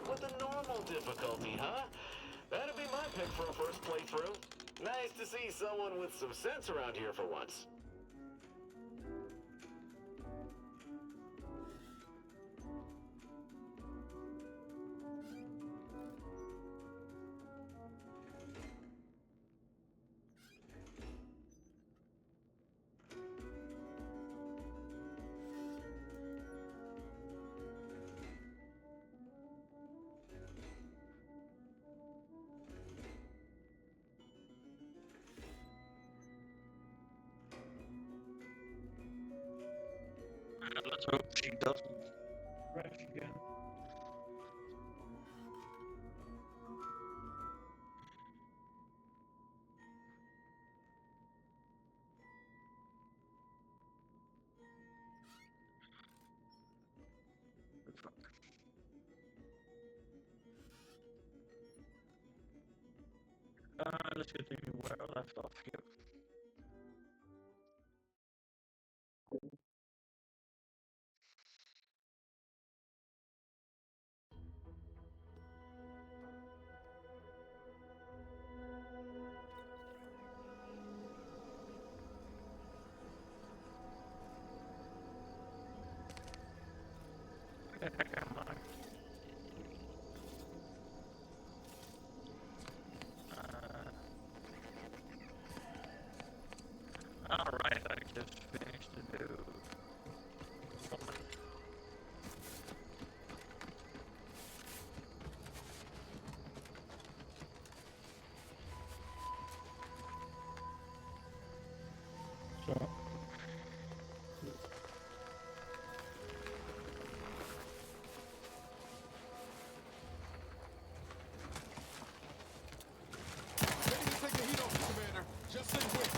went with the normal difficulty, huh? That'd be my pick for a first playthrough. Nice to see someone with some sense around here for once. Let's hope she doesn't crash again. Fuck. Let's continue where I left off here. Where the heck am I? Alright, I just finished the dude. So, Ready to take the heat off, Commander. Just stay quick.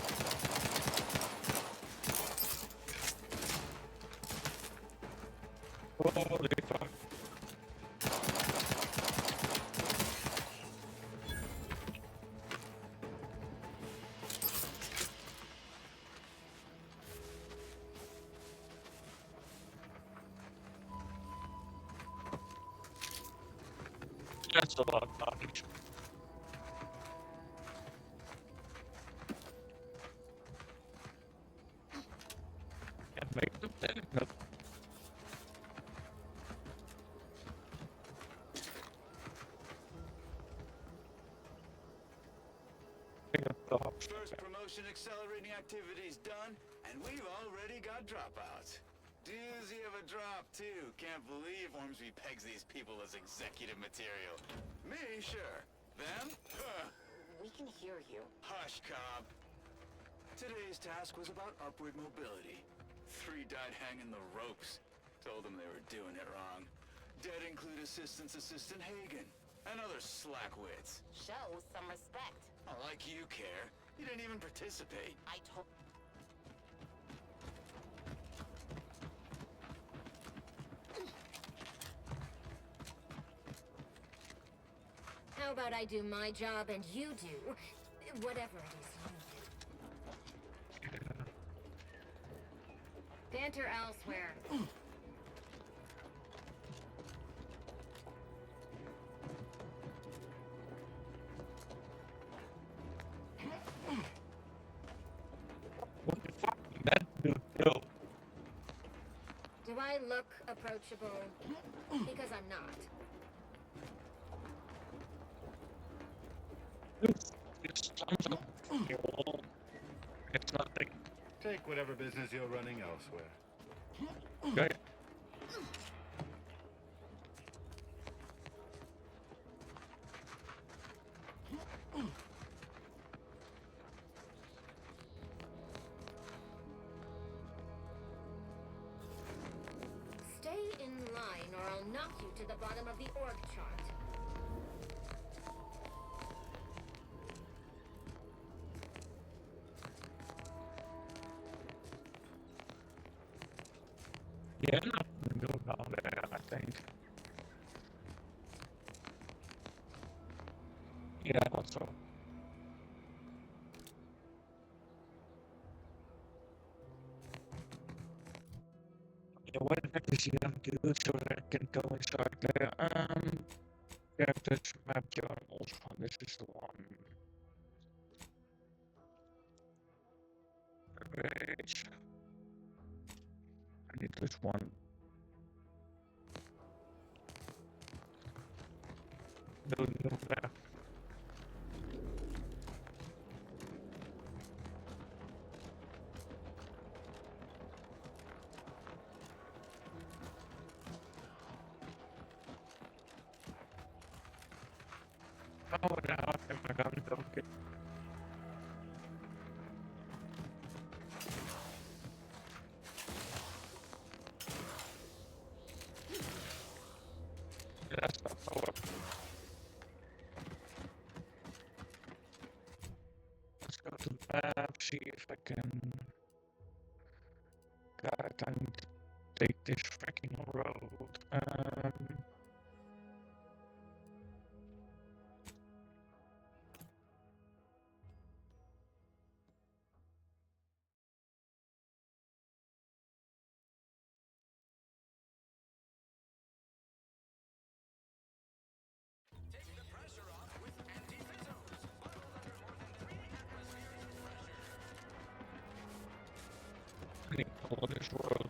holy fuck. That's a lot of bodies. Can't make them dead. Nope. Pick up the hops. First promotion accelerating activities done, and we've already got dropouts. Doozy of a drop, too. Can't believe Ormsby pegs these people as executive material. Me, sure. Them? Huh. We can hear you. Hush, Cobb. Today's task was about upward mobility. 3 died hanging the ropes. Told them they were doing it wrong. Dead include Assistant Hagen and other slackwits. Show some respect. Oh, like you care. You didn't even participate. I told... How about I do my job and you do whatever it is you do? Banter elsewhere. What the fuck did that dude do? Do I look approachable? Because I'm not. It's something. It's nothing. Take whatever business you're running elsewhere. Okay. Stay in line or I'll knock you to the bottom of the org chart. Yeah, I'm gonna go down there, I think. Yeah, also. Yeah, what the heck is he gonna do so that I can go inside there? Yeah, this map journals. This is the one. Wait. I need this one. No map. Oh, now I'm gonna go get. That's not power. Let's go to the map, see if I can. God, I need to take this freaking road. I need to follow this road.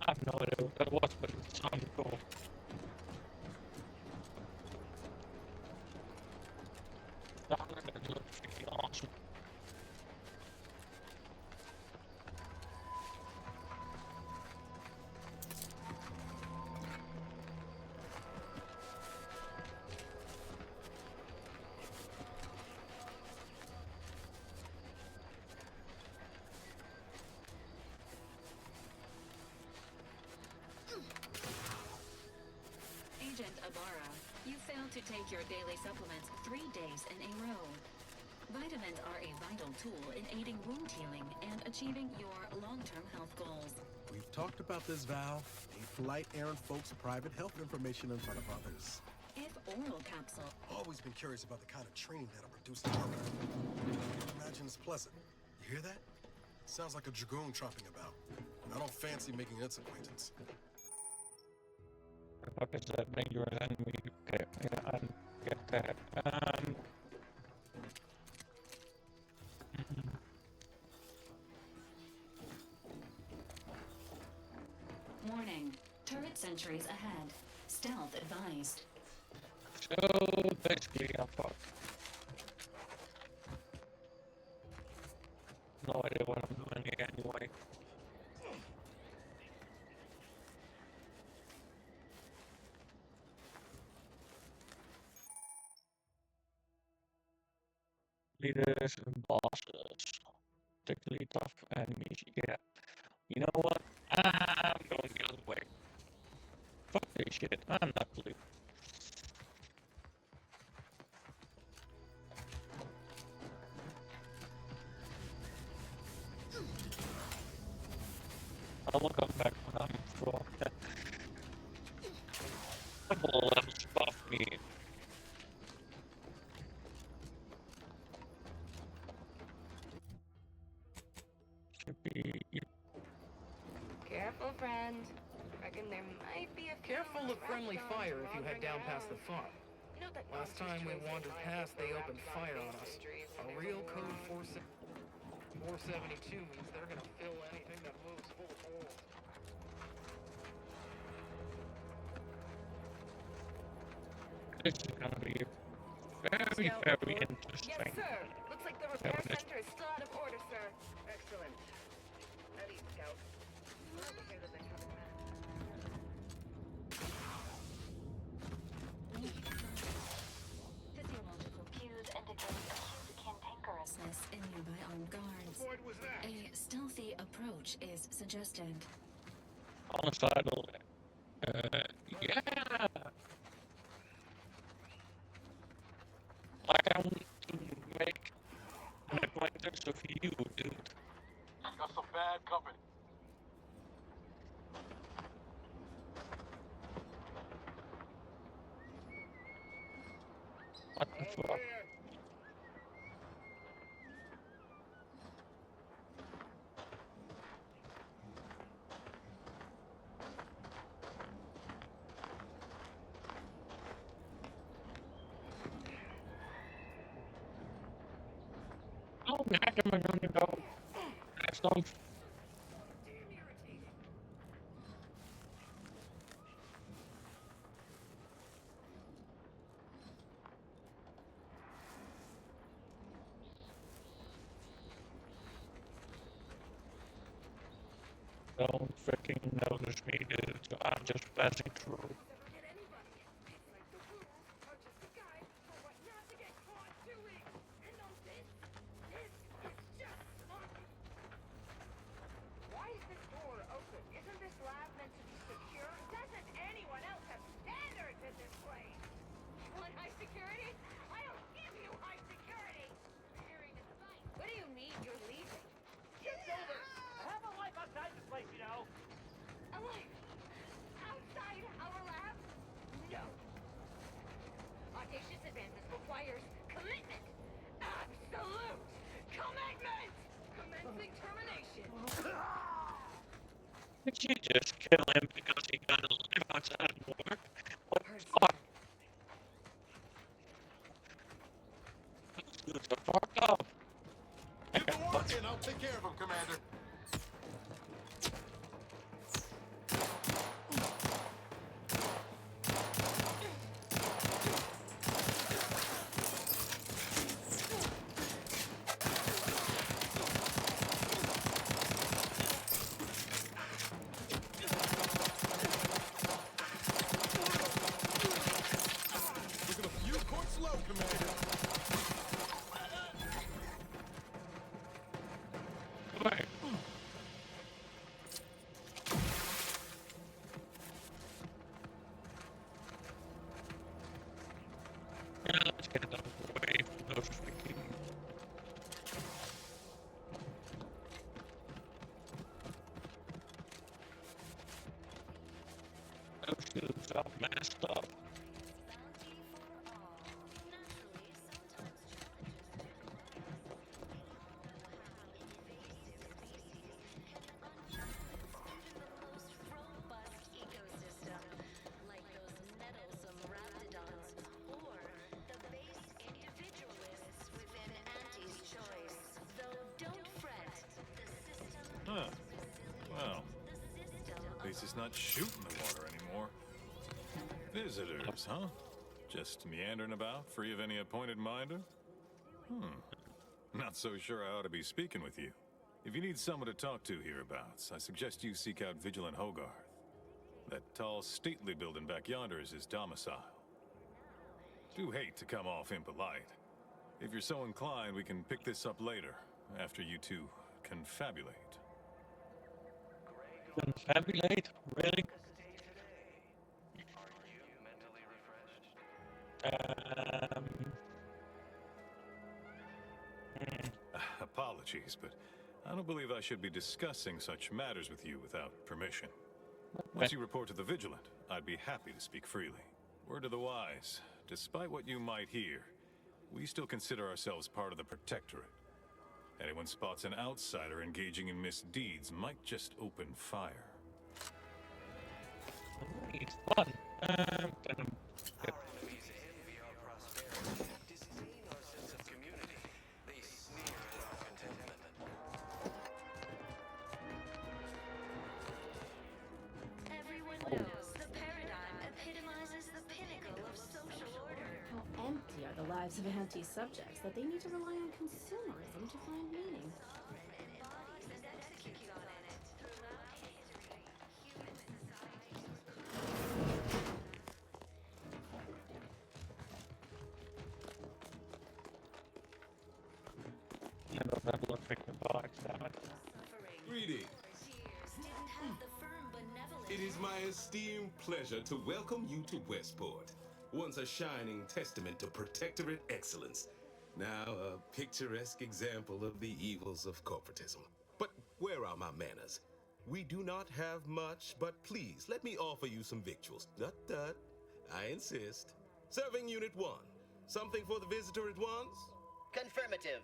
I have no idea what that was, but it sounded cool. That looks freaking awesome. Agent Ibarra, you failed to take your daily supplements 3 days in a row. Vitamins are a vital tool in aiding wound healing and achieving your long-term health goals. We've talked about this, Val. Ain't polite airing folks' private health information in front of others. If oral capsule... Always been curious about the kind of training that'll produce an armor. Imagine it's pleasant. You hear that? Sounds like a dragoon tropping about. I don't fancy making its acquaintance. What is that dangerous enemy? Okay, yeah, I get that. Warning. Turret sentries ahead. Stealth advised. So basically, I'm fucked. No idea what I'm doing here anyway. Leaders and bosses. Particularly tough enemies, yeah. You know what? I'm going the other way. Fuck this shit, I'm not blue. I will come back when I'm full. Couple of levels above me. Should be. Careful, friend. Reckon there might be a Careful of friendly fire if you head down past the farm. Last time we wandered past, they opened fire on us. A real code 472 means they're gonna fill anything that moves full of holes. This is gonna be very, very interesting. Yes, sir. Looks like the repair center is still out of order, sir. Excellent. At ease, Scout. We're over here that they have a man. Physiological cues indicate acute cantankerousness in nearby armed guards. A stealthy approach is suggested. Homicidal. Yeah. Like I want to make an acquaintance of you, dude. Got some bad company. What the fuck? Smack him and gonna go. That's don't. Don't freaking notice me, dude. I'm just passing through. Why is this door open? Isn't this lab meant to be secure? Doesn't anyone else have standards in this place? You want high security? I'll give you high security! What do you mean you're leaving? Get over! I have a life outside this place, you know! A life? Outside our lab? No. Audacious advances requires commitment! Absolute commitment! Commencing termination! Did you just kill him because he got to live outside of work? What the fuck? Those dudes are fucked up. Get to work and I'll take care of him, Commander. Looking a few courts low, Commander. Right. Yeah, let's get them away from those freaking... Those dudes are messed up. Huh. Well, at least it's not shooting the water anymore. Visitors, huh? Just meandering about, free of any appointed minder? Not so sure I ought to be speaking with you. If you need someone to talk to hereabouts, I suggest you seek out Vigilant Hogarth. That tall, stately building back yonder is his domicile. Do hate to come off impolite. If you're so inclined, we can pick this up later, after you two confabulate. Confabulate? Really? Apologies, but I don't believe I should be discussing such matters with you without permission. Once you report to the Vigilant, I'd be happy to speak freely. Word to the wise, despite what you might hear, we still consider ourselves part of the Protectorate. Anyone spots an outsider engaging in misdeeds might just open fire. It's fun. Everyone knows the paradigm epitomizes the pinnacle of social order. How empty are the lives of anti-subjects that they need to rely on consumerism to find meaning? Greetings. It is my esteemed pleasure to welcome you to Westport, once a shining testament to Protectorate excellence, now a picturesque example of the evils of corporatism. But where are my manners? We do not have much, but please let me offer you some victuals. Dut. I insist. Serving Unit 1. Something for the visitor at once? Confirmative.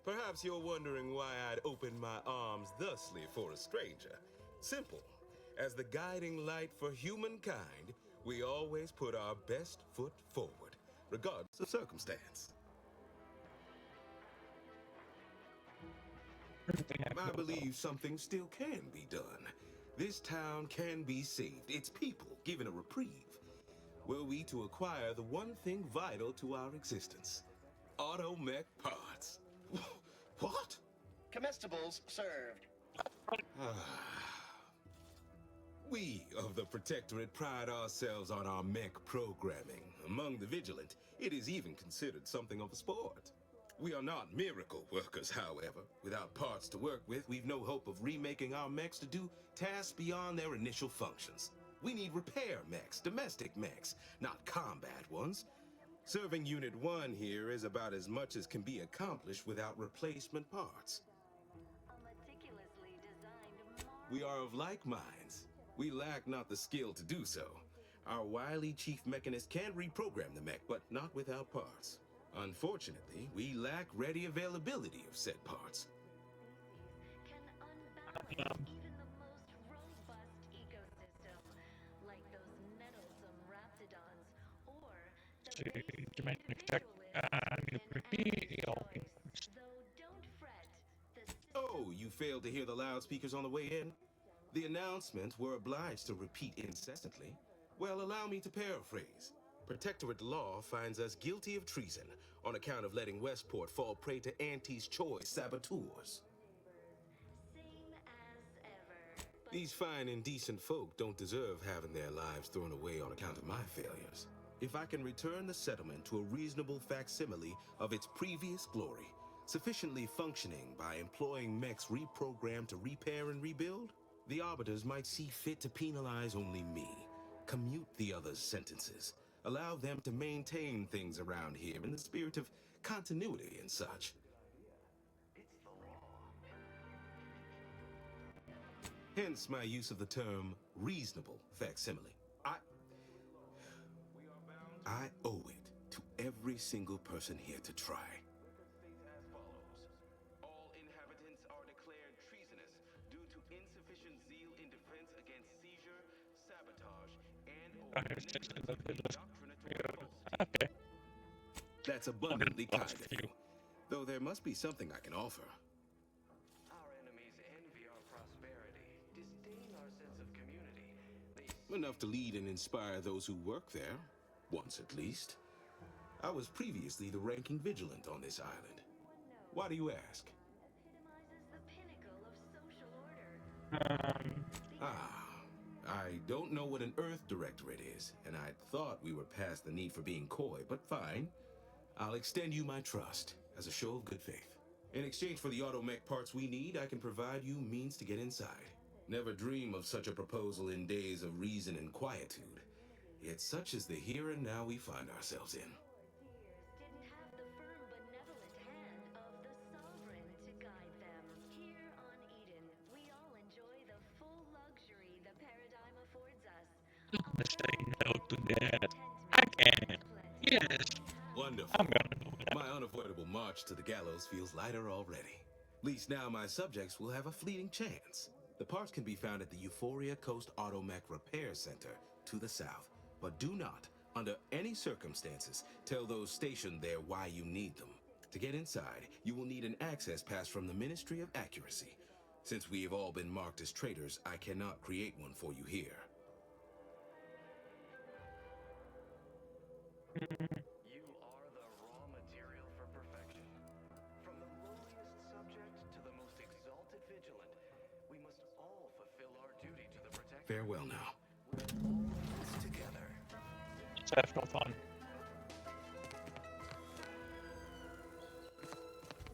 Perhaps you're wondering why I'd open my arms thusly for a stranger. Simple. As the guiding light for humankind, we always put our best foot forward, regardless of circumstance. I believe something still can be done. This town can be saved, its people given a reprieve. Were we to acquire the one thing vital to our existence, automech parts. What? Comestibles served. We of the Protectorate pride ourselves on our mech programming. Among the vigilant, it is even considered something of a sport. We are not miracle workers, however. Without parts to work with, we've no hope of remaking our mechs to do tasks beyond their initial functions. We need repair mechs, domestic mechs, not combat ones. Serving Unit 1 here is about as much as can be accomplished without replacement parts. We are of like minds. We lack not the skill to do so. Our wily chief mechanist can reprogram the mech, but not without parts. Unfortunately, we lack ready availability of said parts. Oh, you failed to hear the loudspeakers on the way in? The announcements were obliged to repeat incessantly. Well, allow me to paraphrase. Protectorate law finds us guilty of treason on account of letting Westport fall prey to Auntie's choice saboteurs. These fine and decent folk don't deserve having their lives thrown away on account of my failures. If I can return the settlement to a reasonable facsimile of its previous glory, sufficiently functioning by employing mechs reprogrammed to repair and rebuild, the arbiters might see fit to penalize only me, commute the others' sentences, allow them to maintain things around here in the spirit of continuity and such. Hence my use of the term reasonable facsimile. I owe it to every single person here to try. All inhabitants are declared treasonous due to insufficient zeal in defense against seizure, sabotage, and Okay. That's abundantly kind of you. Though there must be something I can offer. Our enemies envy our prosperity, disdain our sense of community. Enough to lead and inspire those who work there, once at least. I was previously the ranking vigilant on this island. Why do you ask? I don't know what an Earth Directorate is, and I thought we were past the need for being coy, but fine. I'll extend you my trust as a show of good faith. In exchange for the automech parts we need, I can provide you means to get inside. Never dream of such a proposal in days of reason and quietude. Yet such is the here and now we find ourselves in. Say no to that. I can. Yes. Wonderful. I'm gonna do that. My unavoidable march to the gallows feels lighter already. At least now my subjects will have a fleeting chance. The parts can be found at the Euphoria Coast Automech Repair Center to the south. But do not, under any circumstances, tell those stationed there why you need them. To get inside, you will need an access pass from the Ministry of Accuracy. Since we have all been marked as traitors, I cannot create one for you here. You are the raw material for perfection. From the lowliest subject to the most exalted vigilant, we must all fulfill our duty to the Protectorate. Farewell now. Together. Let's have no fun.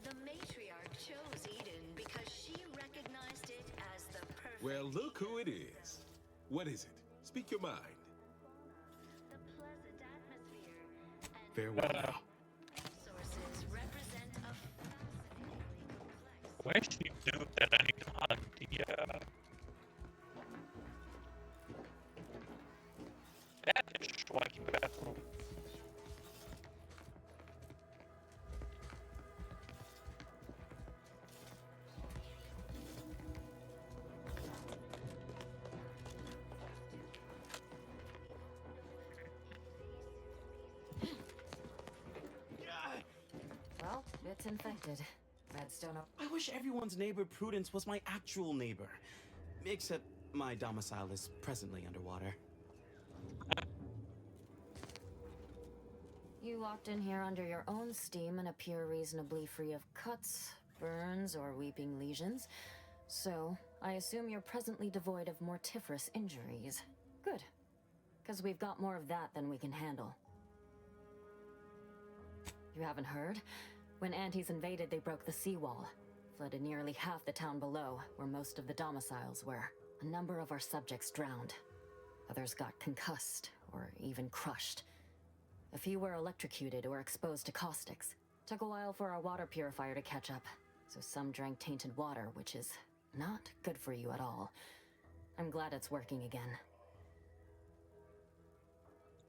The matriarch chose Eden because she recognized it as the perfect. Well, look who it is. What is it? Speak your mind. The pleasant atmosphere and Farewell now. sources represent a fascinatingly complex. Where's the dude that I need to hunt? That is striking bathroom. Well, it's infected. That's Redstone. I wish everyone's neighbor Prudence was my actual neighbor. Except my domicile is presently underwater. You walked in here under your own steam and appear reasonably free of cuts, burns, or weeping lesions. So, I assume you're presently devoid of mortiferous injuries. Good. Because we've got more of that than we can handle. You haven't heard? When Antes invaded, they broke the seawall. Flooded nearly half the town below, where most of the domiciles were. A number of our subjects drowned. Others got concussed, or even crushed. A few were electrocuted or exposed to caustics. Took a while for our water purifier to catch up, so some drank tainted water, which is not good for you at all. I'm glad it's working again.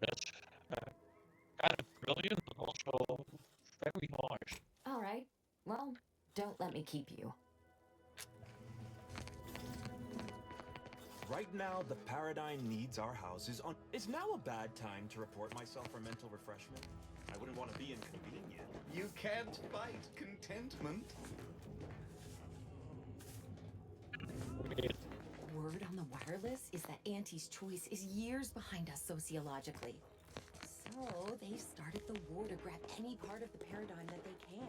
That's kind of brilliant, but also very harsh. All right. Well, don't let me keep you. Right now, the Paradigm needs our houses on. Is now a bad time to report myself for mental refreshment? I wouldn't want to be inconvenient. You can't fight contentment. Word on the wireless is that Auntie's choice is years behind us sociologically. So they've started the war to grab any part of the Paradigm that they can.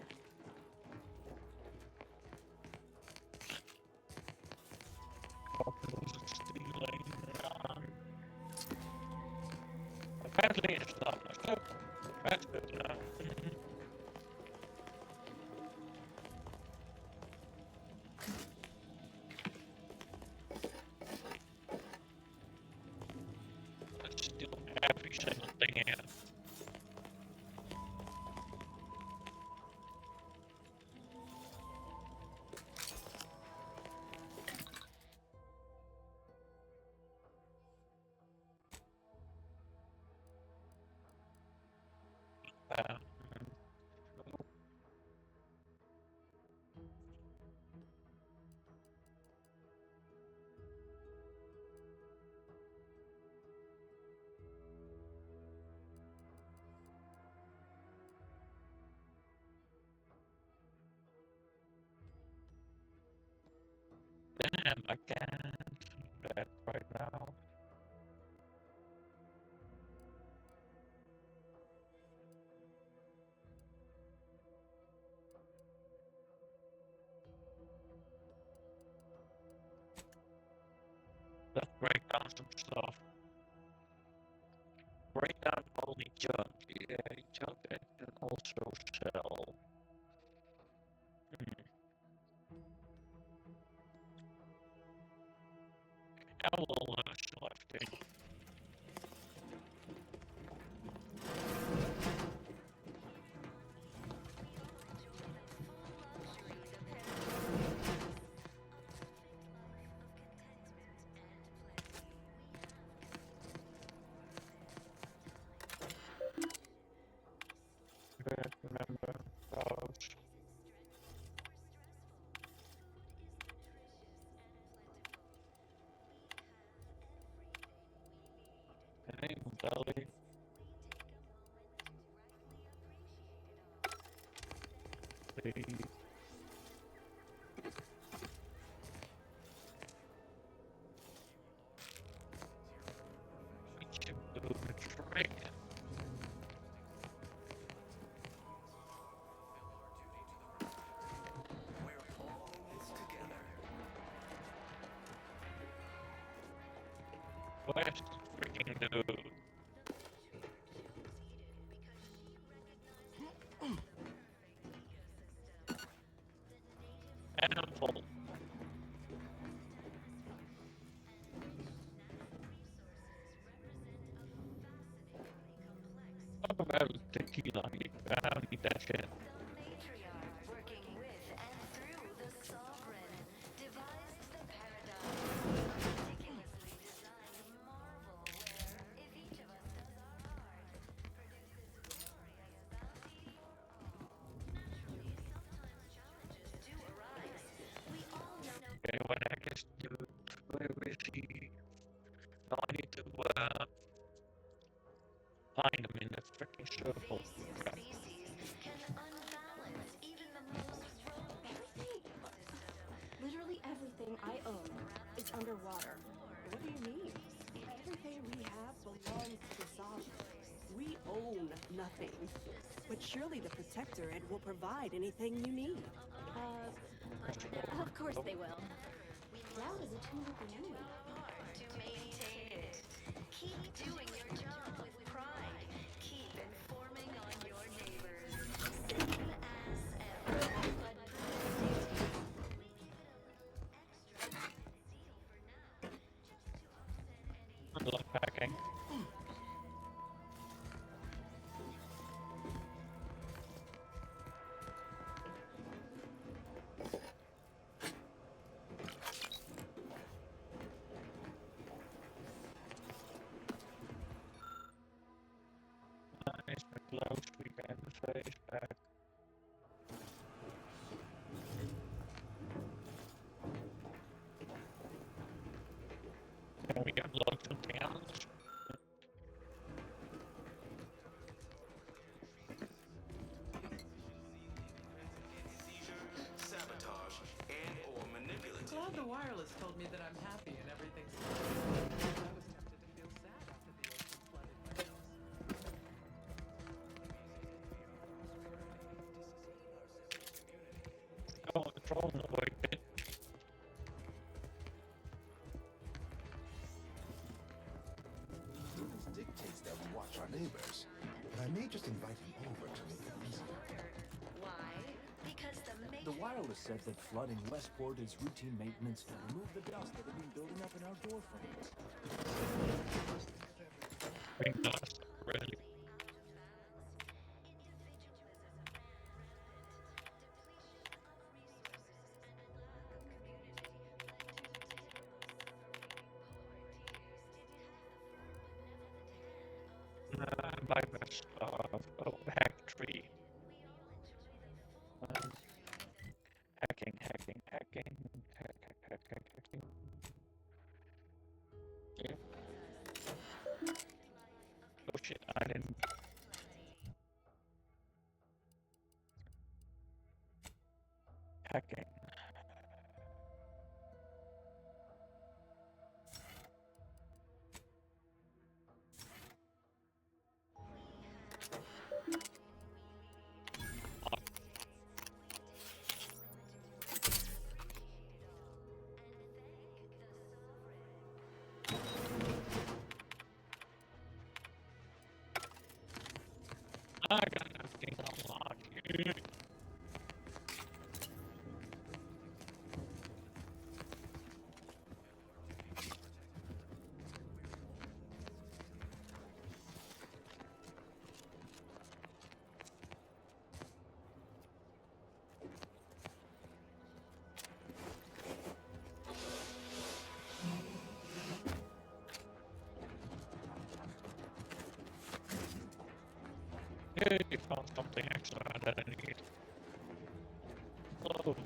Apparently it's not. So, that's good enough. Let's do every single thing in. Damn, I can't do that right now. Let's break down some stuff. Break down only junk. Yeah, junk that can also sell. How long left in? Remember those. Hey, belly. Please. Do the trick. Where's the freaking dude? Animal. What about tequila? I don't need that shit. Working with and through the Sovereign, devised the Paradigm, meticulously designed marvel where, if each of us does our part, produces glorious bounty. Naturally, sometimes challenges do arise. We all know. Okay, what the heck is dude? Where is he? No, I need to find him in the freaking circle. Species can unbalance even the most robust I own. It's underwater. What do you mean? Everything we have belongs to the Sovereign. We own nothing. But surely the Protectorate will provide anything you need. Of course they will. Cloud is a tune-up anyway. To maintain it. Keep doing your job with pride. Keep informing on your neighbors. Same as ever. But I love packing. Nice, close, we can face back. Can we unlock something else? Sabotage and or manipulative. Glad the wireless told me that I'm happy and everything's fine. I was tempted to feel sad after the ocean flooded my house. Oh, the troll's away, bit. Prudence dictates that we watch our neighbors, but I may just invite him over to make it easier. why? Because The wireless said that flooding Westport is routine maintenance to remove the dust that had been building up in our door frames. Bring dust, really. Bypass of hack tree. Hacking, hacking. Yeah. Oh shit, I didn't. Hacking. I got nothing unlocked. Yay, found something extra that I need. Closed.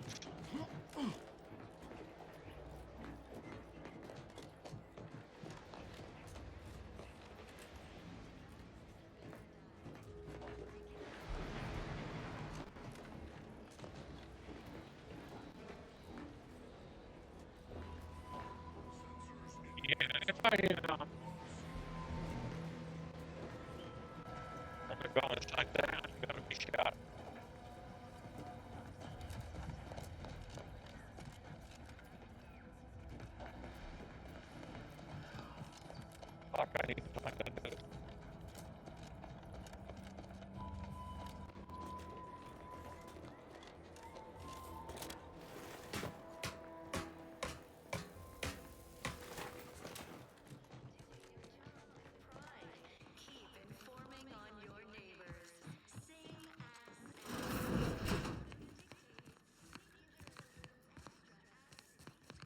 Yeah, if I go inside that, I'm gonna be shot. Fuck, I need to find that dude. keep informing on your neighbors. Same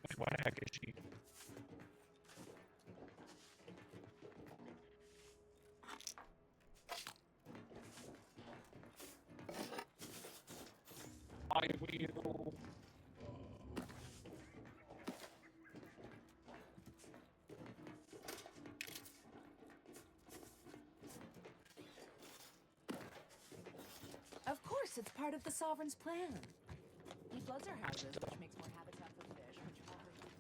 Wait, what the heck is she? I will. Of course, it's part of the Sovereign's plan. He floods our houses, which makes more habitat for fish, which offers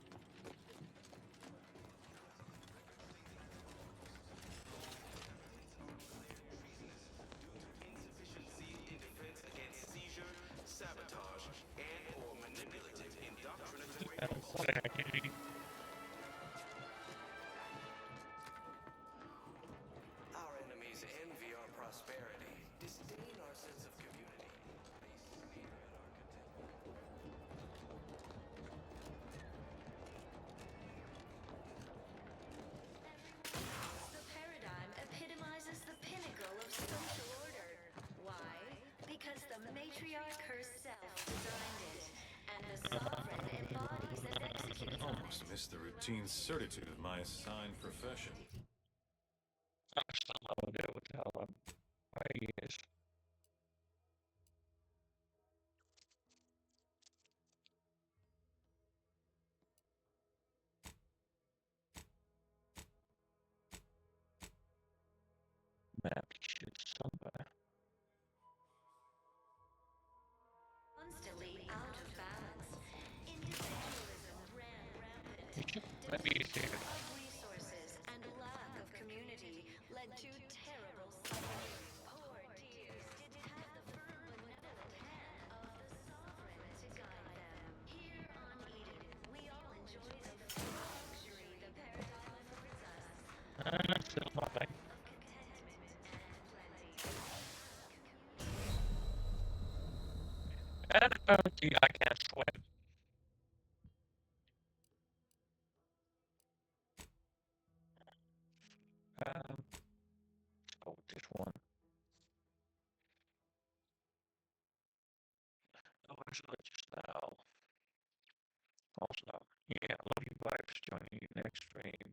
Exactly. Our enemies envy our prosperity, disdain our sense of community. They sneer at our The paradigm epitomizes the pinnacle of social order. Why? Because the matriarch herself designed it, and the sovereign embodies and executes on it. Almost missed the routine certitude of my assigned profession. I still have no idea what the hell he is. Map shit somewhere. Constantly out of balance. Individualism ran rampant. Maybe he's here. Of resources and lack of community led to terrible suffering. Poor dears didn't have the firm benevolent hand of the sovereign to guide them. Here on Eden, we all enjoy the full luxury the paradigm affords us. Still nothing. And apparently I can't swim. Oh, this one. Oh, it's not just now. Also, yeah, love you vibes joining you next stream.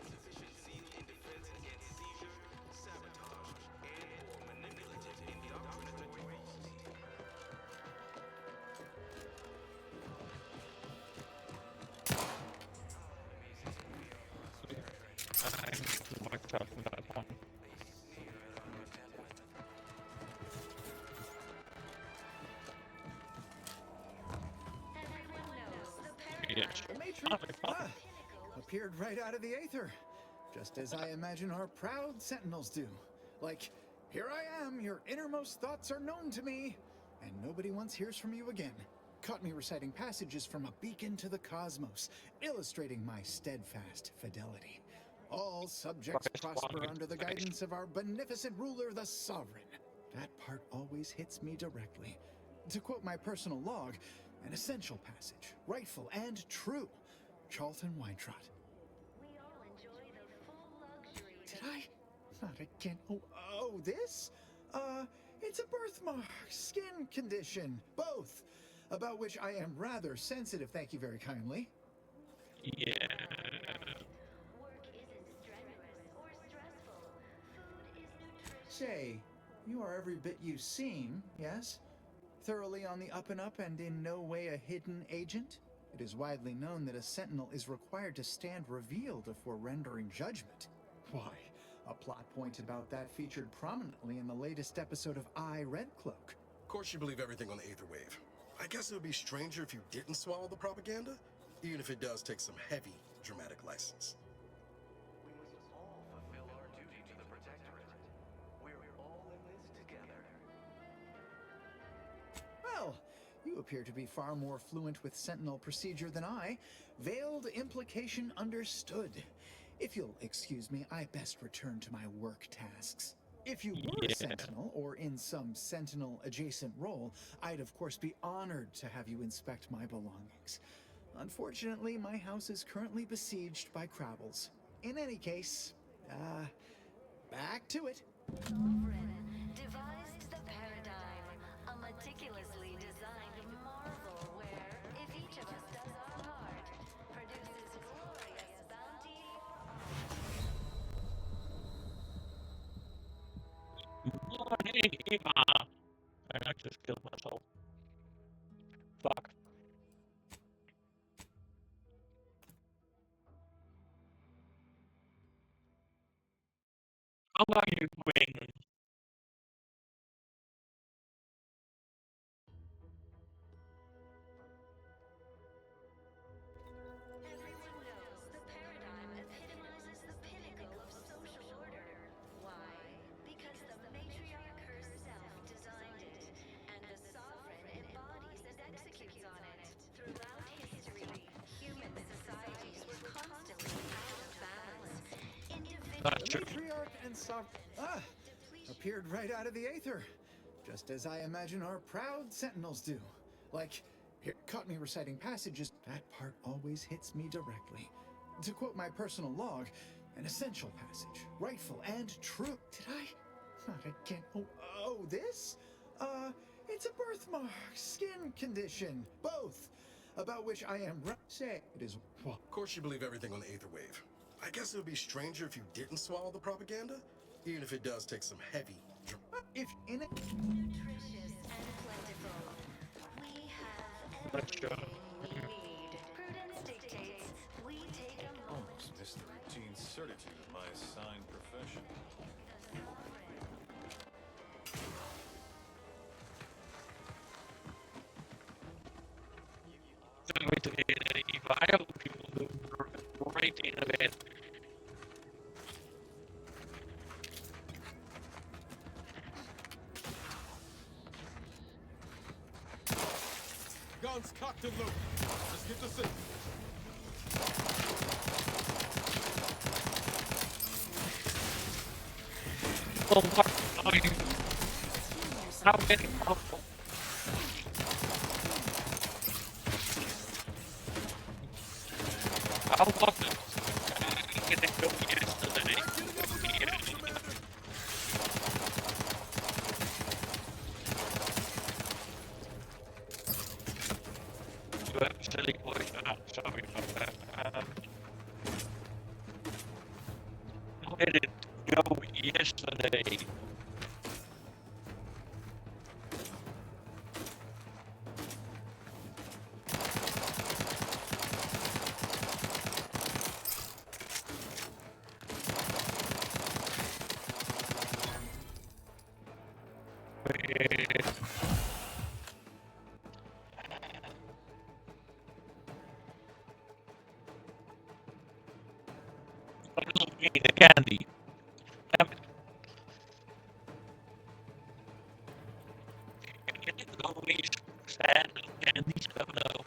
Insufficiency in defense against seizure, sabotage, and/or manipulative indoctrinatory use. I'm too much up for that one. Yes. The Matrix appeared right out of the aether, just as I imagine our proud sentinels do. Like, here I am, your innermost thoughts are known to me, and nobody once hears from you again. Caught me reciting passages from a beacon to the cosmos, illustrating my steadfast fidelity. All subjects prosper under the guidance of our beneficent ruler, the Sovereign. That part always hits me directly. To quote my personal log, an essential passage, rightful and true. Charlton Weintraub. We all enjoy the full luxury. Did I? Not again. Oh, this? It's a birthmark, skin condition, both. About which I am rather sensitive, thank you very kindly. Yeah. Work isn't strenuous or stressful. Food is nutritious. Say, you are every bit you seem, yes? Thoroughly on the up and up and in no way a hidden agent? It is widely known that a sentinel is required to stand revealed before rendering judgment. Why, a plot point about that featured prominently in the latest episode of I, Red Cloak. Of course you believe everything on the Aether Wave. I guess it would be stranger if you didn't swallow the propaganda, even if it does take some heavy dramatic license. We must all fulfill our duty to the Protectorate. We're all in this together. Well, you appear to be far more fluent with Sentinel procedure than I. Veiled implication understood. If you'll excuse me, I best return to my work tasks. If you were a Sentinel, or in some Sentinel-adjacent role, I'd of course be honored to have you inspect my belongings. Unfortunately, my house is currently besieged by Crabbles. In any case, back to it. Sovereign devised the paradigm, a meticulously designed marvel where, if each of us does our part, produces glorious bounty And I just killed myself. Fuck. How are you doing? Everyone knows the paradigm epitomizes the pinnacle of social order. Why? Because the matriarch herself designed it, and the sovereign embodies and executes on it. Throughout history, human societies were constantly out of balance. The matriarch and appeared right out of the aether, just as I imagine our proud sentinels do. Like, here, caught me reciting passages. That part always hits me directly. To quote my personal log, an essential passage, rightful and true. Did I? Not again. Oh, this? It's a birthmark, skin condition, both, about which I am say it is. Of course you believe everything on the Aether Wave. I guess it would be stranger if you didn't swallow the propaganda, even if it does take some heavy. If in it. Nutritious and plentiful. We have everything we need. Prudence dictates we take a moment. Almost missed the routine certitude of my assigned profession. Vile people who are right in it. Guns cocked and loaded. Let's get this in. Oh, what are you? How many people? How was it? I didn't go yesterday. You have a silly voice. Sorry about that. How did it go yesterday? The candy. Damn it. It's always sad candy stuff though.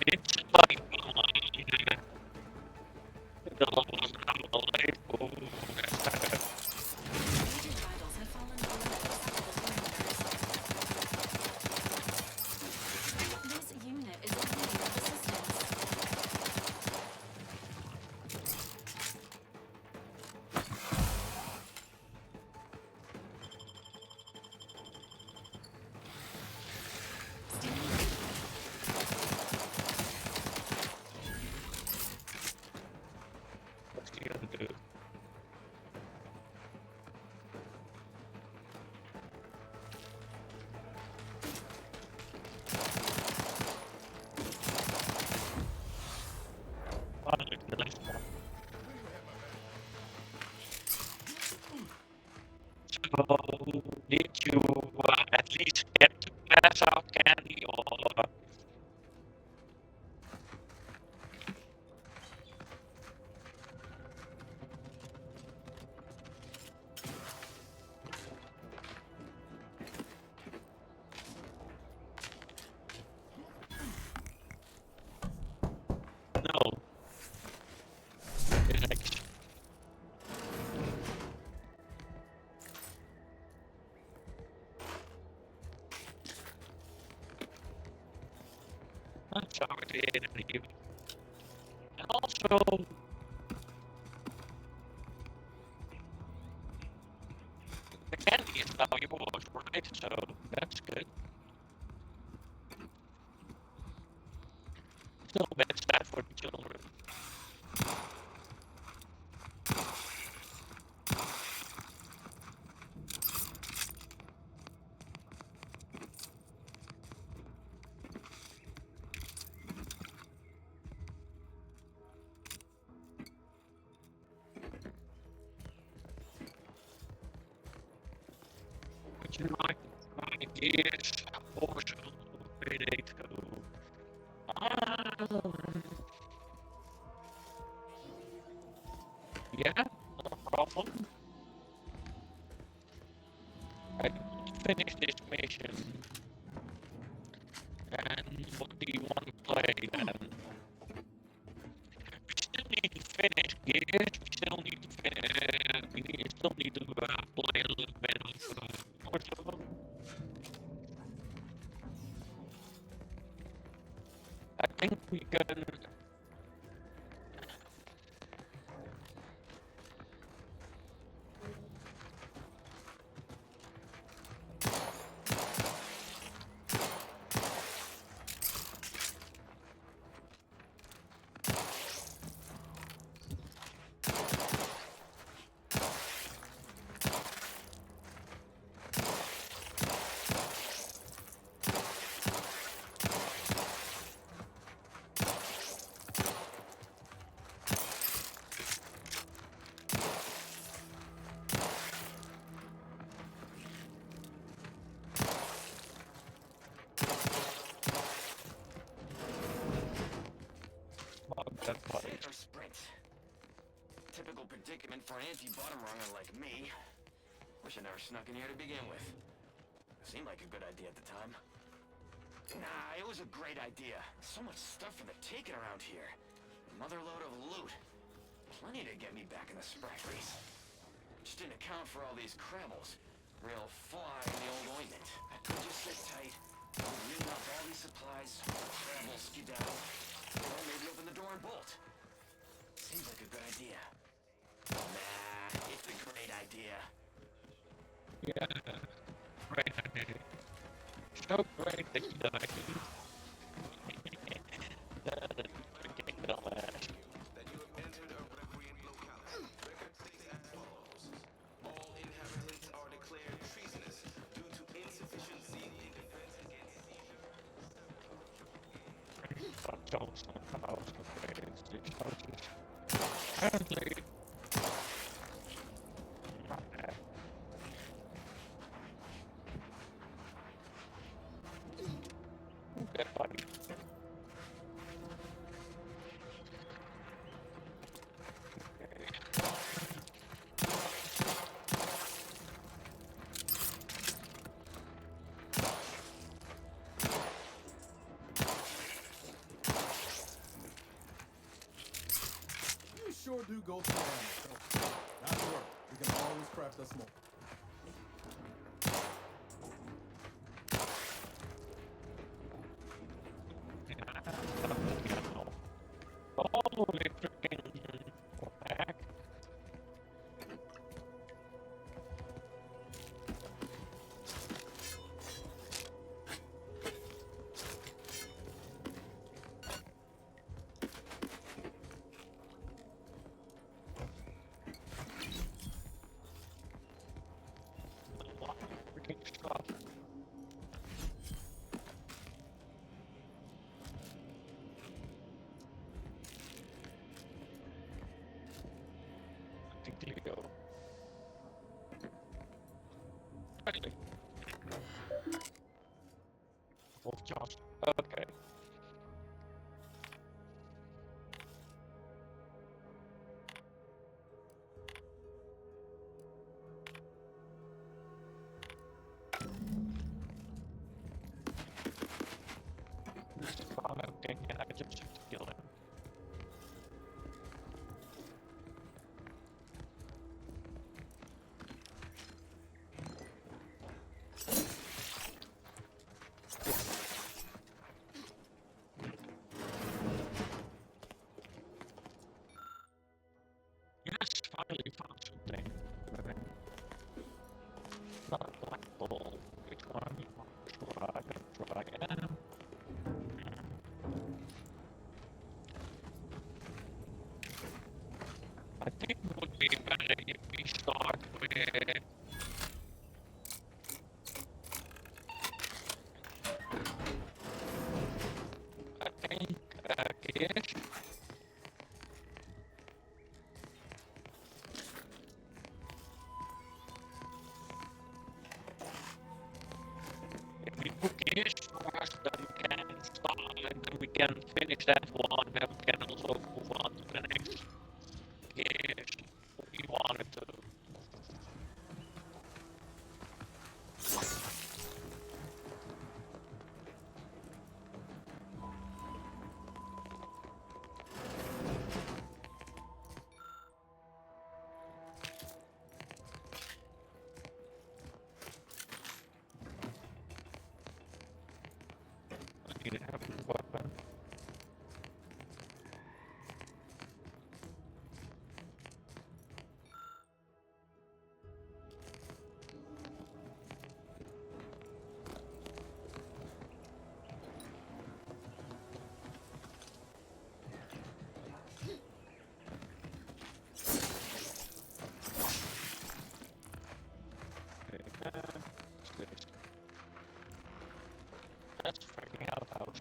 It's like the levels of the life. Oh, that's not good. This unit is in need of assistance. What's he gonna do? So, did you at least get to pass out candy or? No. Thanks. I'm sorry to hate you. And also, the candy is now yours, right? So that's good. Still bad stat for the children. would you like to try this portion of Payday 2? Yeah, no problem. I finished this mission. And what do you want to play then? We still need to finish Gears. We still need to finish. We still need to play a little bit of Warzone. I think we can. Sit or sprint? Typical predicament for an anti-bottom runner like me. Wish I never snuck in here to begin with. Seemed like a good idea at the time. Nah, it was a great idea. So much stuff for the taking around here. Another load of loot. Plenty to get me back in the sprite race. Just didn't account for all these crabbles. Real fly in the old ointment. I could just sit tight, ring up all these supplies, crabble skedaddle. Or maybe open the door and bolt. Seems like a good idea. Nah, it's a great idea. Yeah, great idea. So great that you died. All inhabitants are declared treasonous due to insufficiency in defense against Apparently, okay, buddy. You sure do go through that. Not to worry. We can always craft us more. Holy freaking heck. Freaking stuff. Leo. Finally. Wolf Jaws. Okay. Okay, yeah, I just have to kill him. Yes, finally found something. Not a black ball. Which one you want to try? I think it would be better if we start with Gears. finish that one, then we can also move on to the next if we wanted to. I need a heavy weapon. That's freaking outhouse.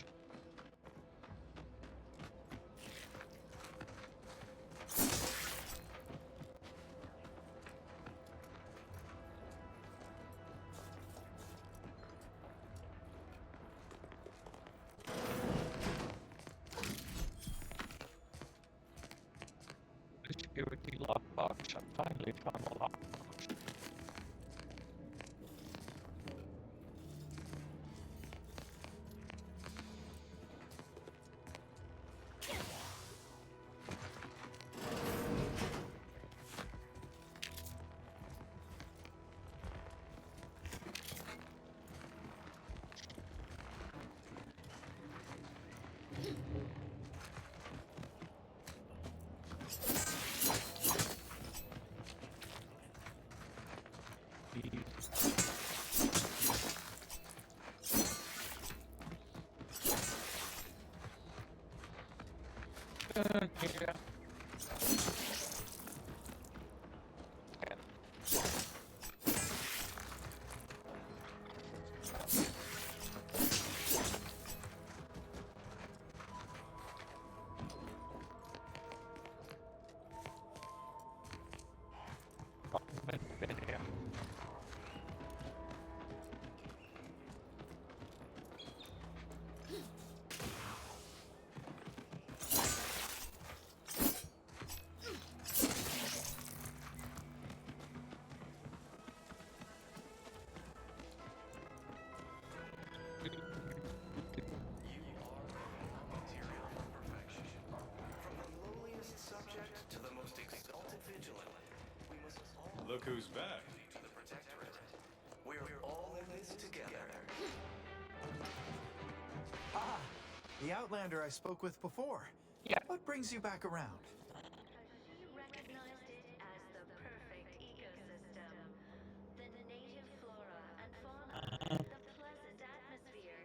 The security lockbox. I finally found a lockbox. Yeah. To the most exalted vigilant, we must all Look who's back. to the Protectorate. We're all in this together. Ah, the Outlander I spoke with before. Yeah. What brings you back around? She recognized it as the perfect ecosystem. The native flora and fauna, the pleasant atmosphere,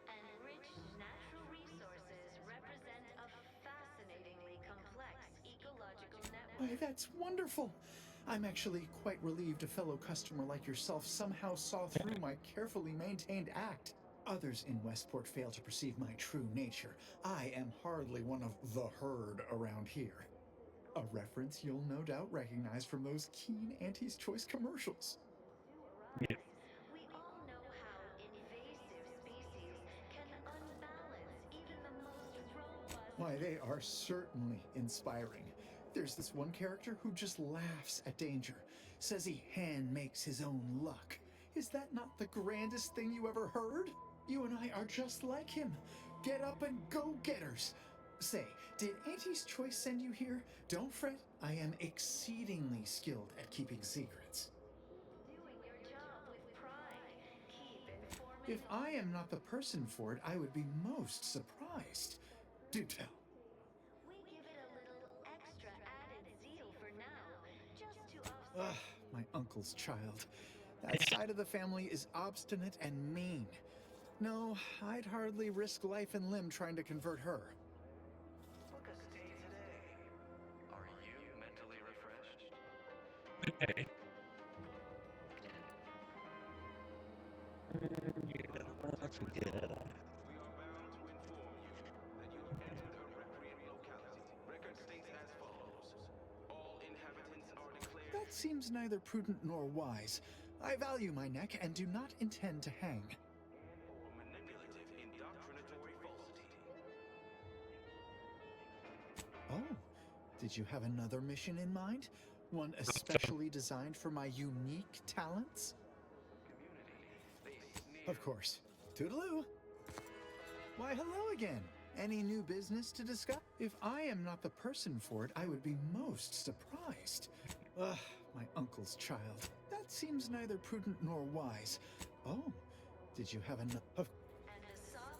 and rich natural resources represent a fascinatingly complex ecological network. Why, that's wonderful. I'm actually quite relieved a fellow customer like yourself somehow saw through my carefully maintained act. Others in Westport fail to perceive my true nature. I am hardly one of the herd around here. A reference you'll no doubt recognize from those keen Auntie's Choice commercials. Yeah. We all know how invasive species can unbalance even the most robust. Why, they are certainly inspiring. There's this one character who just laughs at danger, says he hand makes his own luck. Is that not the grandest thing you ever heard? You and I are just like him. Get up and go-getters. Say, did Auntie's Choice send you here? Don't fret, I am exceedingly skilled at keeping secrets. Doing your job with pride. Keep informing. If I am not the person for it, I would be most surprised. Do tell. We give it a little extra added zeal for now, just to offset. Ugh, my uncle's child. That side of the family is obstinate and mean. No, I'd hardly risk life and limb trying to convert her. Book a stay today. Are you mentally refreshed? Okay. Yeah, that's good. We are bound to inform you that you have entered a recreant locality. Record states as follows. All inhabitants are declared... That seems neither prudent nor wise. I value my neck and do not intend to hang. ...or manipulative indoctrinatory falsity. did you have another mission in mind? One especially designed for my unique talents? Of course. Toodaloo. Why, hello again. Any new business to discuss? If I am not the person for it, I would be most surprised. Ugh, my uncle's child. That seems neither prudent nor wise. Oh, did you have enough?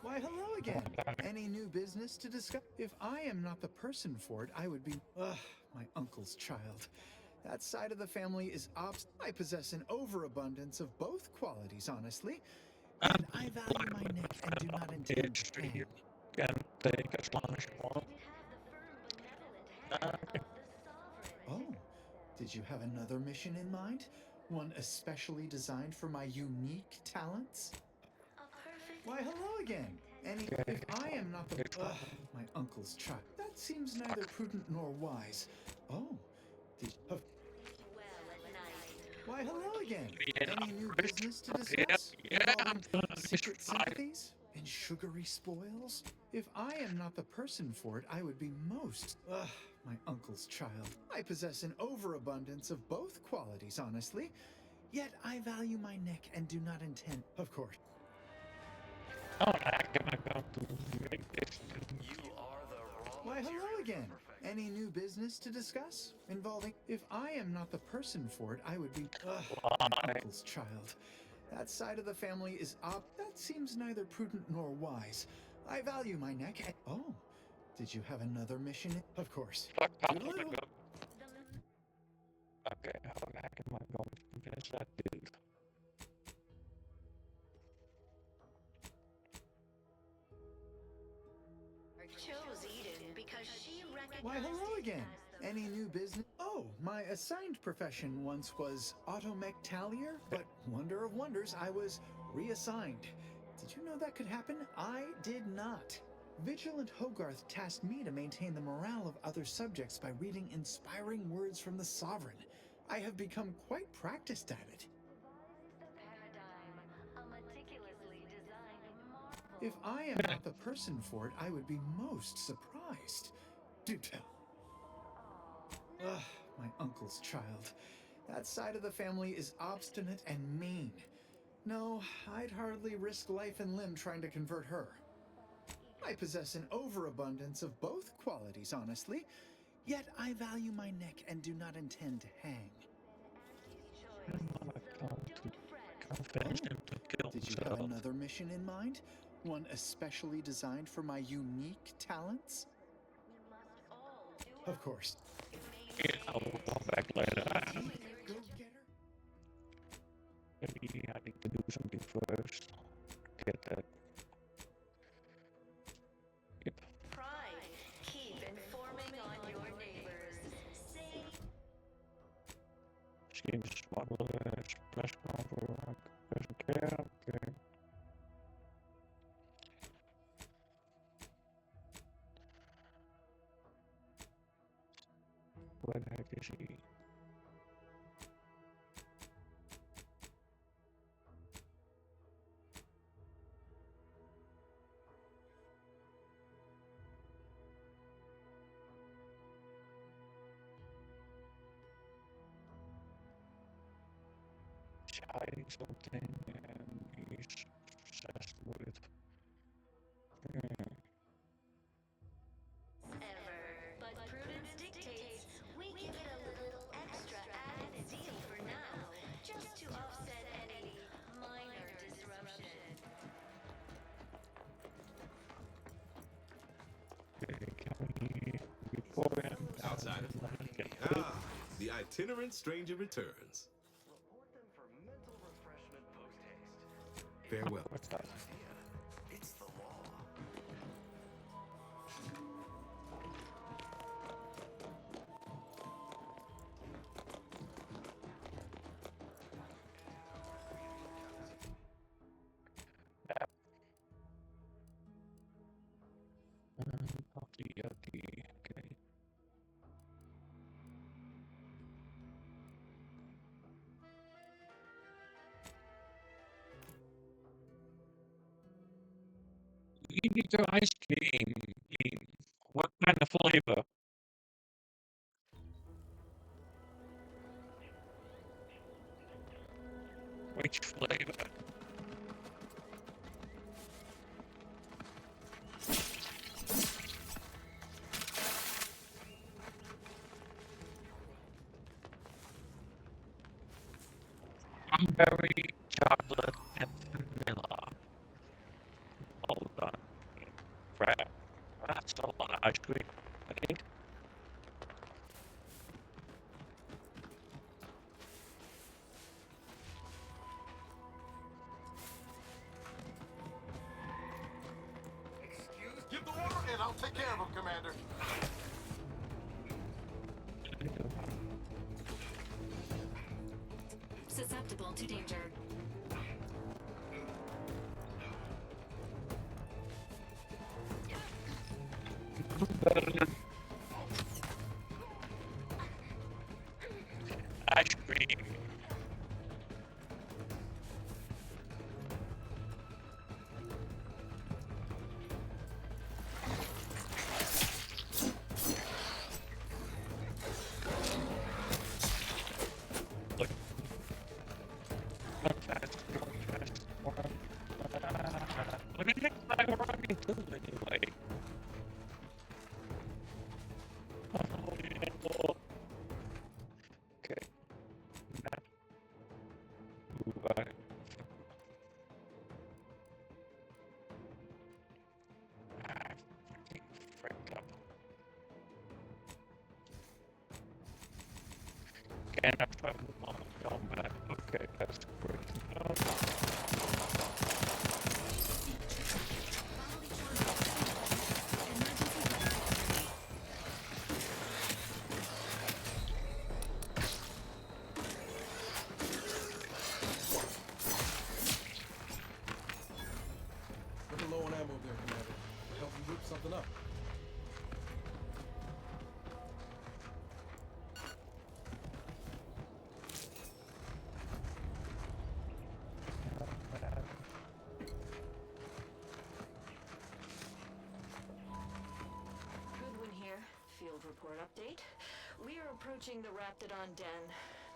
Why, hello again. Any new business to discuss? If I am not the person for it, I would be. Ugh, my uncle's child. That side of the family is I possess an overabundance of both qualities, honestly. And I value my neck and do not intend to hang. Can take as long as you want. Oh, did you have another mission in mind? One especially designed for my unique talents? Why, hello again. If I am not the my uncle's child. That seems neither prudent nor wise. Oh, why, hello again. Any new business to discuss? Involving secret sympathies and sugary spoils? If I am not the person for it, I would be most. My uncle's child. I possess an overabundance of both qualities, honestly. Yet I value my neck and do not intend. Of course. Oh, I'm gonna go to make this. Why, hello again. Any new business to discuss? Involving. If I am not the person for it, I would be. My uncle's child. That side of the family is that seems neither prudent nor wise. I value my neck. Oh, did you have another mission? Of course. Toodaloo. Okay, how the heck am I going to convince that dude? Chose Eden because she recognized Why, hello again. Any new business? Oh, my assigned profession once was automech tallier, but wonder of wonders, I was reassigned. Did you know that could happen? I did not. Vigilant Hogarth tasked me to maintain the morale of other subjects by reading inspiring words from the Sovereign. I have become quite practiced at it. If I am not the person for it, I would be most surprised. Do tell. Ugh, my uncle's child. That side of the family is obstinate and mean. No, I'd hardly risk life and limb trying to convert her. I possess an overabundance of both qualities, honestly. Yet I value my neck and do not intend to hang. Did you have another mission in mind? One especially designed for my unique talents? Of course. Yeah, I will come back later. Go get her. Maybe I need to do something first. Get that. Yep. Pride. Keep informing on your neighbors. Say Scheme smuggler, splash cover, doesn't care. Okay. Where the heck is he? He's hiding something and he's obsessed with. but prudence dictates we give it a little extra added zeal for now, just to offset any minor disruption. Okay, can we report him? Outside of the itinerant stranger returns. Farewell. What's that? It's the law. Okay. We need your ice cream. What kind of flavor? strawberry, chocolate, and vanilla. All done. Crap. That's a lot of ice cream. I think. Give the order and I'll take care of him, Commander. Susceptible to danger. Ice cream. Look. Not fast, not fast. What the heck am I running to anyway? Oh, yeah. Okay. Map. Ooh, I freaking fricked up. Can't have trouble on combat. Okay, that's great. Looking low on ammo there, Commander. Help you whip something up. Goodwin here. Field report update. We are approaching the Raptidon Den.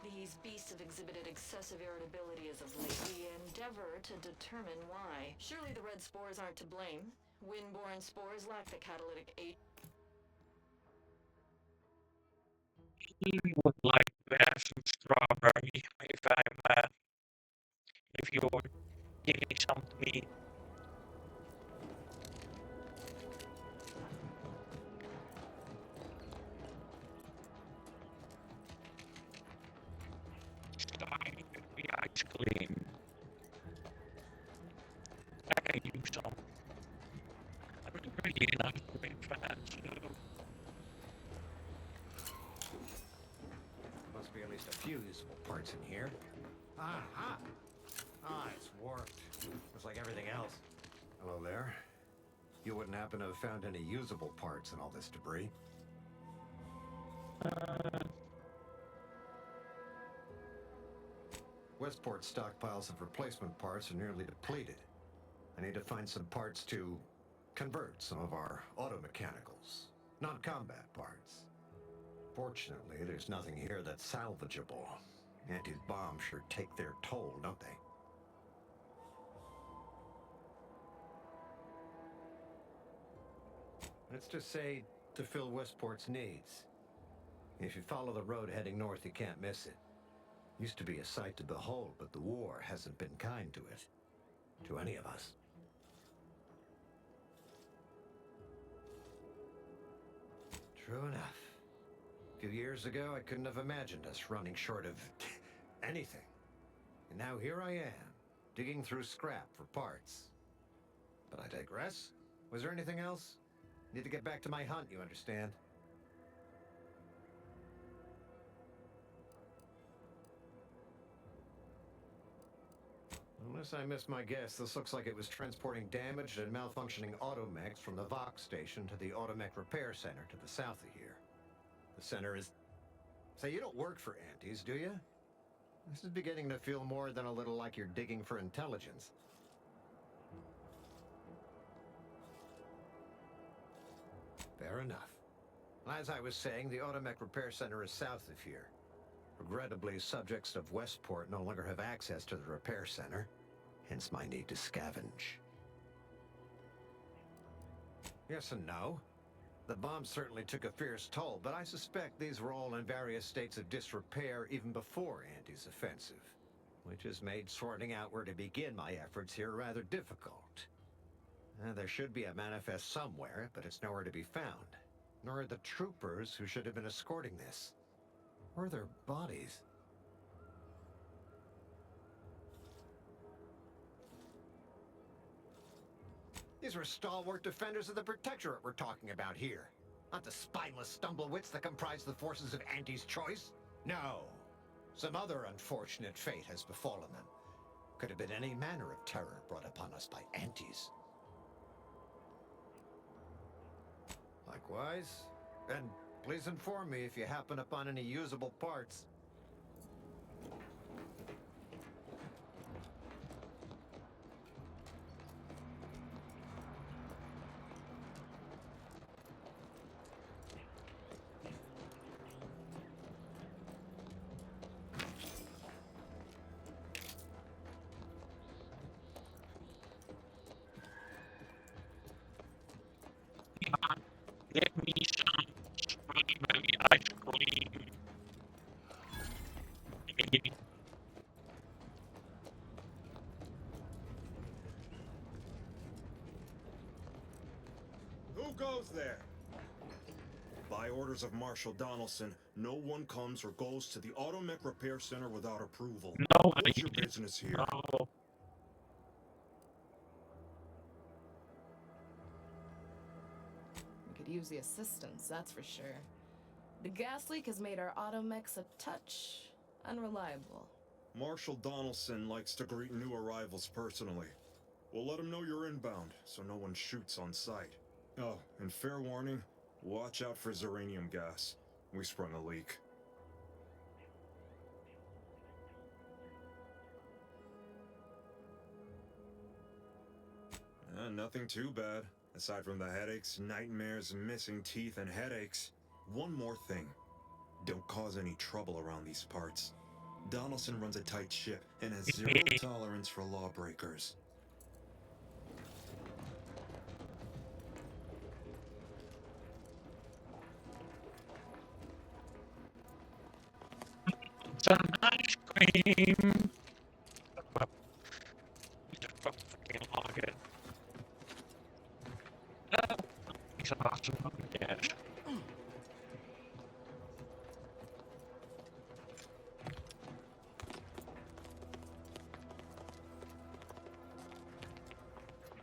These beasts have exhibited excessive irritability as of late. We endeavor to determine why. Surely the red spores aren't to blame. Wind-borne spores lack the catalytic agent. You would like to have some strawberry if you're giving some to me. Starting with the ice cream. I can use some. I'm really an ice cream fan, so. Must be at least a few usable parts in here. Aha! Ah, it's warped. Just like everything else. Hello there. You wouldn't happen to have found any usable parts in all this debris? Westport's stockpiles of replacement parts are nearly depleted. I need to find some parts to convert some of our auto-mechanicals, non-combat parts. Fortunately, there's nothing here that's salvageable. Auntie's bombs sure take their toll, don't they? Let's just say to fill Westport's needs. If you follow the road heading north, you can't miss it. Used to be a sight to behold, but the war hasn't been kind to it. To any of us. True enough. A few years ago, I couldn't have imagined us running short of anything. And now here I am, digging through scrap for parts. But I digress. Was there anything else? Need to get back to my hunt, you understand? Unless I missed my guess, this looks like it was transporting damaged and malfunctioning automechs from the Vox station to the Automech Repair Center to the south of here. The center is... Say, you don't work for Antes, do you? This is beginning to feel more than a little like you're digging for intelligence. Fair enough. As I was saying, the Automech Repair Center is south of here. Regrettably, subjects of Westport no longer have access to the repair center, hence my need to scavenge. Yes and no. The bomb certainly took a fierce toll, but I suspect these were all in various states of disrepair even before Andy's offensive. which has made sorting out where to begin my efforts here rather difficult. There should be a manifest somewhere, but it's nowhere to be found. Nor are the troopers who should have been escorting this. Where are their bodies? These were stalwart defenders of the Protectorate we're talking about here. Not the spineless stumblewits that comprise the forces of Auntie's choice. No. Some other unfortunate fate has befallen them. Could have been any manner of terror brought upon us by Antes. Likewise. And please inform me if you happen upon any usable parts. Get me some strawberry ice cream. Who goes there? By orders of Marshal Donaldson, no one comes or goes to the Automech Repair Center without approval. What's your business here? No. We could use the assistance, that's for sure. The gas leak has made our automechs a touch unreliable. Marshal Donaldson likes to greet new arrivals personally. We'll let him know you're inbound, so no one shoots on sight. Oh, and fair warning, watch out for Zeranium gas. We sprung a leak. Nothing too bad. Aside from the headaches, nightmares, missing teeth, and headaches. One more thing. Don't cause any trouble around these parts. Donaldson runs a tight ship and has zero tolerance for lawbreakers. Some ice cream. Fucking log it. Oh, he's awesome. Yes.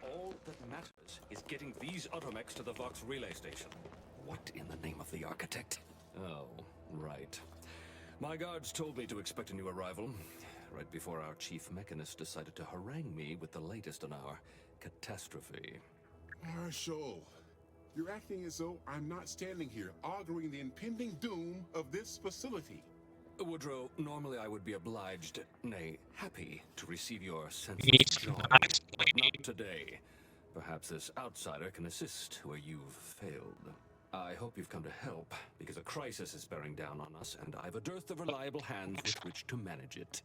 All that matters is getting these automechs to the Vox relay station. What in the name of the architect? Oh, right. My guards told me to expect a new arrival, right before our chief mechanist decided to harangue me with the latest on our catastrophe. Marshal, you're acting as though I'm not standing here auguring the impending doom of this facility. Woodrow, normally I would be obliged, nay, happy, to receive your sense of Yes, joy, ice but not today. Perhaps this outsider can assist where you've failed. I hope you've come to help, because a crisis is bearing down on us, and I've a dearth of reliable hands with which to manage it.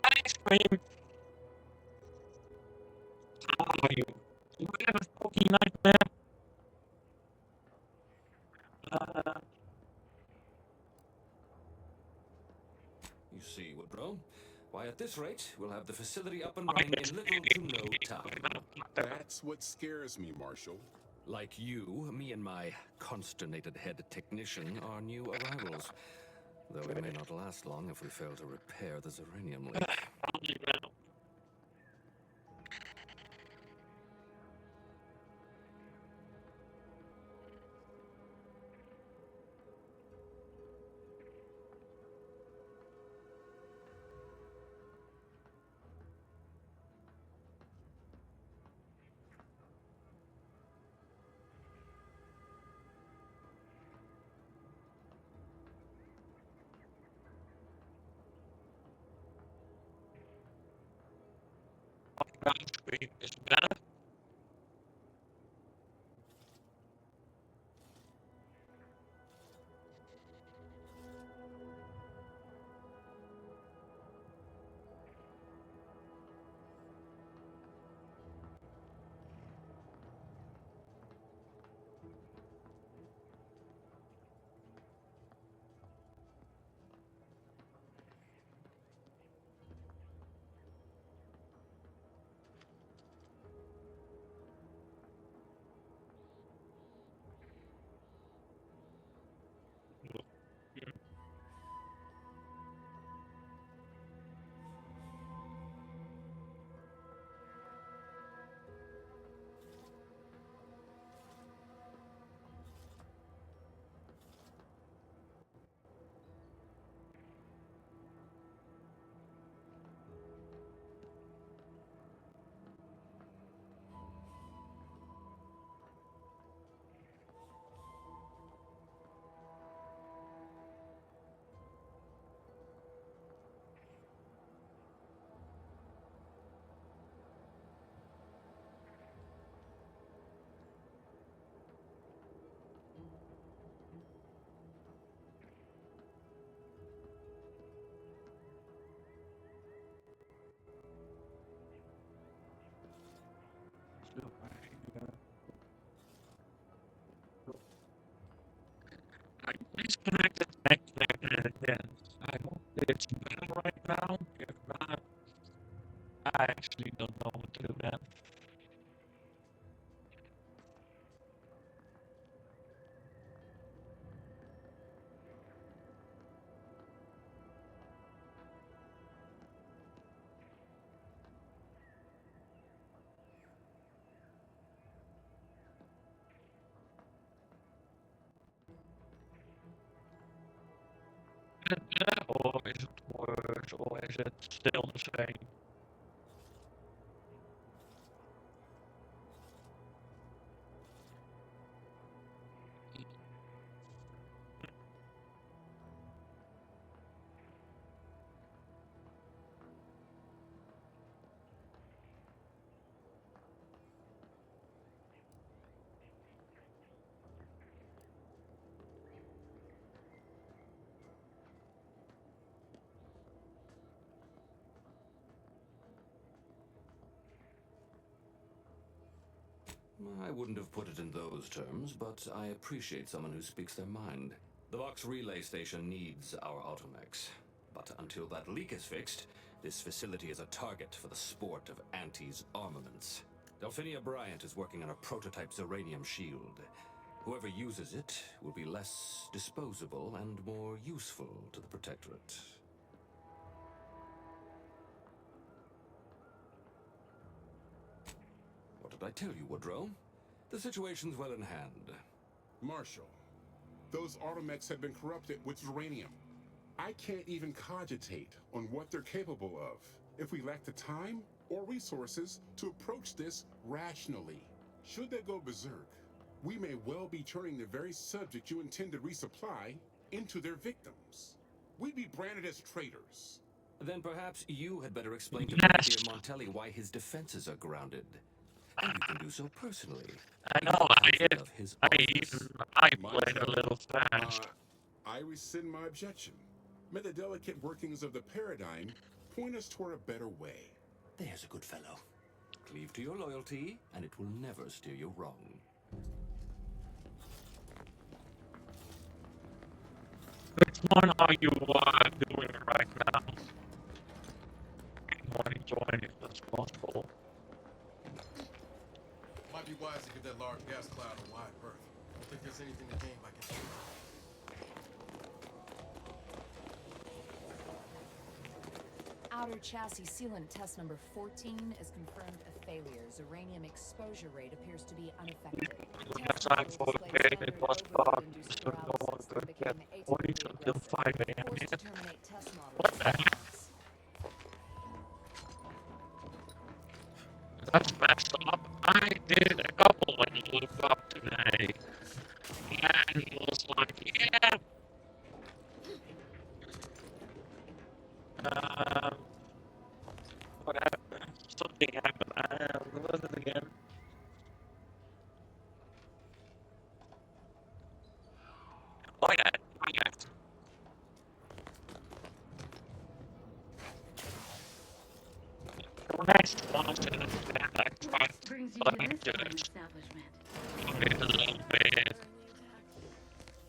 Ice cream. How are you? Do we have a spooky nightmare? You see, Woodrow? Why, at this rate, we'll have the facility up and running in little to no time. That's what scares me, Marshal. Like you, me and my consternated head technician are new arrivals. Though we may not last long if we fail to repair the Zeranium leak. Ice cream is better. disconnected, connected again. I hope it's better right now. If not, I actually don't know what to do then. Or is it worse, or is it still the same? I wouldn't have put it in those terms, but I appreciate someone who speaks their mind. The Vox relay station needs our Automex. But until that leak is fixed, this facility is a target for the sport of Anti's armaments. Delphinia Bryant is working on a prototype Zeranium shield. Whoever uses it will be less disposable and more useful to the Protectorate. What did I tell you, Woodrow? The situation's well in hand. Marshal, those Automex have been corrupted with uranium. I can't even cogitate on what they're capable of if we lack the time or resources to approach this rationally. Should they go berserk, we may well be turning the very subject you intend to resupply into their victims. We'd be branded as traitors. Then perhaps you had better explain to Brigadier Montelli why his defenses are grounded. And you can do so personally. I know, I played a little fast. I rescind my objection. May the delicate workings of the paradigm point us toward a better way. There's a good fellow. Cleave to your loyalty, and it will never steer you wrong. Which one are you doing right now? I want to join if that's possible. Might be wise to give that large gas cloud a wide berth. I don't think there's anything to gain by getting Outer chassis sealant test number 14 is confirmed a failure. Uranium exposure rate appears to be unaffected. It was about to go on to get 40 until 5 a.m. What the heck? That's messed up. I did a couple when you looked up today. And he was like, yeah. What happened? Something happened. What was it again? Oh yeah, oh yeah. Next one, Brings you to this fine establishment. a little bit.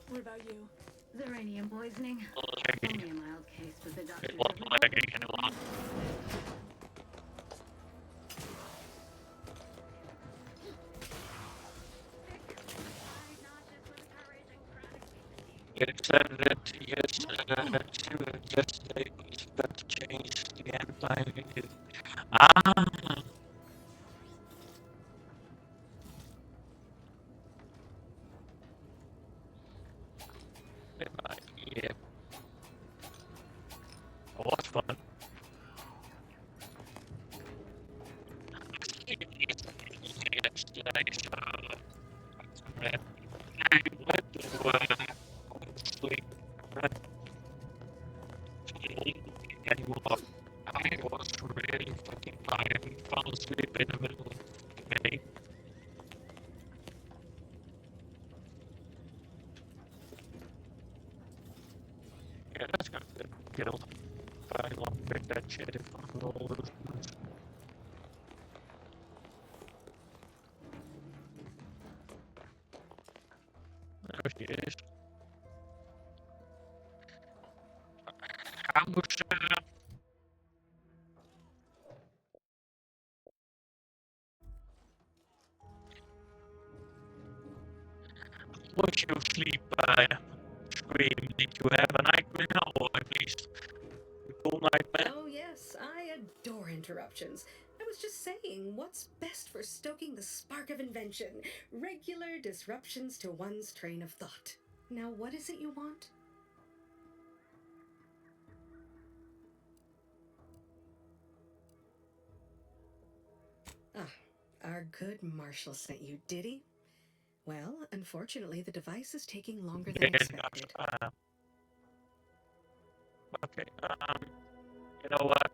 What about you? Uranium poisoning. Only a mild case, but the doctor. It was lagging a lot. It said that yes, yesterday was about to change the end time. Yeah. It was fun. I went to sleep. Anymore. I was really fucking tired and fell asleep in the middle of the day. Yeah, that's gonna get killed. I won't pick that shit if I'm all those ones. There she is. Kamusha. Once you sleep, scream, did you have a nightmare or at least a cool nightmare? Oh, yes, I adore interruptions. I was just saying, what's best for stoking the spark of invention? Regular disruptions to one's train of thought. Now, what is it you want? Ah, our good Marshall sent you, did he? Well, unfortunately, the device is taking longer than expected. Okay, you know what?